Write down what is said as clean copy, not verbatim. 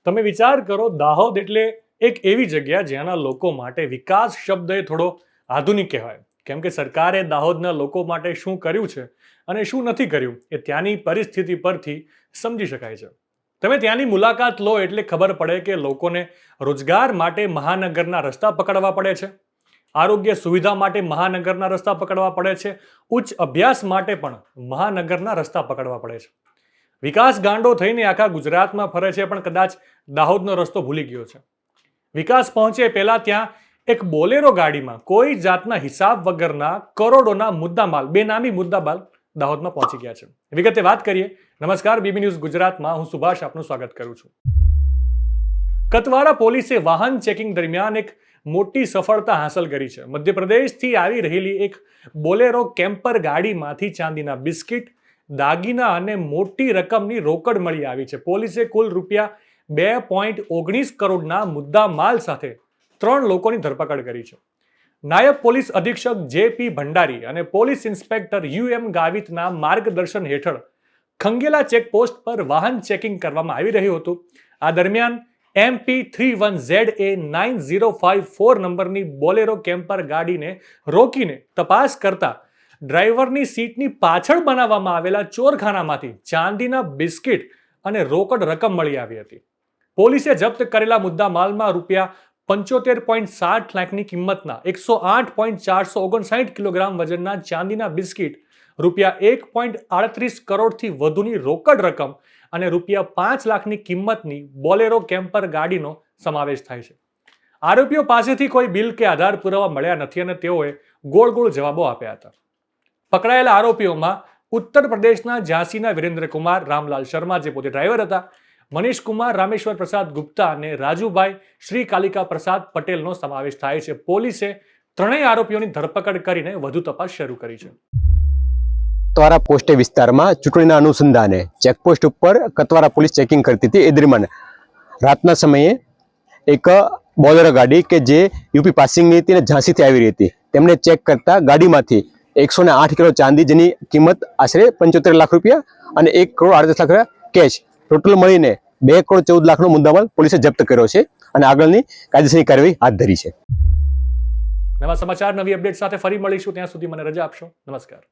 તમે વિચાર કરો, દાહોદ એટલે એક એવી જગ્યા જ્યાંના લોકો માટે વિકાસ શબ્દ એ થોડો આધુનિક કહેવાય, કેમ કે સરકારે દાહોદના લોકો માટે શું કર્યું છે અને શું નથી કર્યું એ ત્યાંની પરિસ્થિતિ પરથી સમજી શકાય છે. તમે ત્યાંની મુલાકાત લો એટલે ખબર પડે કે લોકોને રોજગાર માટે મહાનગરના રસ્તા પકડવા પડે છે, આરોગ્ય સુવિધા માટે મહાનગરના રસ્તા પકડવા પડે છે, ઉચ્ચ અભ્યાસ માટે પણ મહાનગરના રસ્તા પકડવા પડે છે. વિકાસ ગાંડો થઈને આખા ગુજરાતમાં ફરે છે, પણ કદાચ દાહોદનો રસ્તો ભૂલી ગયો છે. વિકાસ પહોંચે પહેલા ત્યાં એક બોલેરો ગાડીમાં કોઈ જાતના હિસાબ વગરના કરોડોના મુદ્દામાલ, બેનામી મુદ્દામાલ દાહોદમાં પહોંચી ગયા છે. વિગતે વાત કરીએ. નમસ્કાર, બીબી ન્યૂઝ ગુજરાતમાં હું સુભાષ આપનું સ્વાગત કરું છું. કતવારા પોલીસે વાહન ચેકિંગ દરમિયાન એક મોટી સફળતા હાંસલ કરી છે. મધ્યપ્રદેશથી આવી રહેલી એક બોલેરો કેમ્પર ગાડીમાંથી ચાંદીના બિસ્કિટ, દાગીના અને મોટી રકમની રોકડ મળી આવી છે. પોલીસે કુલ રૂપિયા 2.19 કરોડના મુદ્દા માલ સાથે 3 લોકોની ધરપકડ કરી છે. નાયબ પોલીસ અધિક્ષક જે.પી. ભંડારી અને પોલીસ ઇન્સ્પેક્ટર યુ.એમ. ગાવિતના માર્ગદર્શન હેઠળ ખંગેલા ચેકપોસ્ટ પર વાહન ચેકિંગ કરવામાં આવી રહ્યું હતું. આ દરમિયાન MP31ZA 9054 નંબરની બોલેરો કેમ્પર ગાડીને રોકીને તપાસ કરતા ડ્રાઈવરની સીટની પાછળ બનાવવામાં આવેલા ચોરખાનામાંથી ચાંદીના બિસ્કિટ અને રોકડ રકમ મળી આવી હતી. પોલીસે જપ્ત કરેલા મુદ્દા માલમાં રૂપિયા 75.60 લાખની કિંમતના 108.459 કિલોગ્રામ વજનના ચાંદીના બિસ્કિટ, રૂપિયા 1.38 કરોડથી વધુની રોકડ રકમ અને રૂપિયા 5 લાખની કિંમતની બોલેરો કેમ્પર ગાડીનો સમાવેશ થાય છે. આરોપીઓ પાસેથી કોઈ બિલ કે આધાર પુરાવા મળ્યા નથી અને તેઓએ ગોળ ગોળ જવાબો આપ્યા હતા. પકડાયેલા આરોપીઓમાં ઉત્તર પ્રદેશના ઝાંસીના વિરેન્દ્ર કુમાર રામલાલ શર્મા, જે પોતે ડ્રાઈવર હતા, મનીષ કુમાર રામેશ્વર પ્રસાદ ગુપ્તા અને રાજુભાઈ શ્રી કાલિકા પ્રસાદ પટેલનો સમાવેશ થાય છે. પોલીસે ત્રણેય આરોપીઓની ધરપકડ કરીને વધુ તપાસ શરૂ કરી છે. કતવારા પોસ્ટે વિસ્તારમાં ચૂંટણીના અનુસંધાને ચેકપોસ્ટ ઉપર કતવારા પોલીસ ચેકિંગ કરતી હતી. એ દરમિયાન રાતના સમયે એક બોલેરો ગાડી કે જે યુપી પાસિંગની હતી અને ઝાંસીથી આવી રહી હતી, તેમને ચેક કરતા ગાડીમાંથી 108 કિલો ચાંદી, જેની કિંમત આશરે 75 લાખ રૂપિયા અને 1 કરોડ 38 લાખ રૂપિયા કેશ, ટોટલ મળીને 2 કરોડ 14 લાખનો મુદ્દામાલ પોલીસે જપ્ત કર્યો છે અને આગળની કાયદેસરની કાર્યવાહી હાથ ધરી છે. નવા સમાચાર, નવી અપડેટ સાથે ફરી મળીશું. ત્યાં સુધી મને રજા આપશો. નમસ્કાર.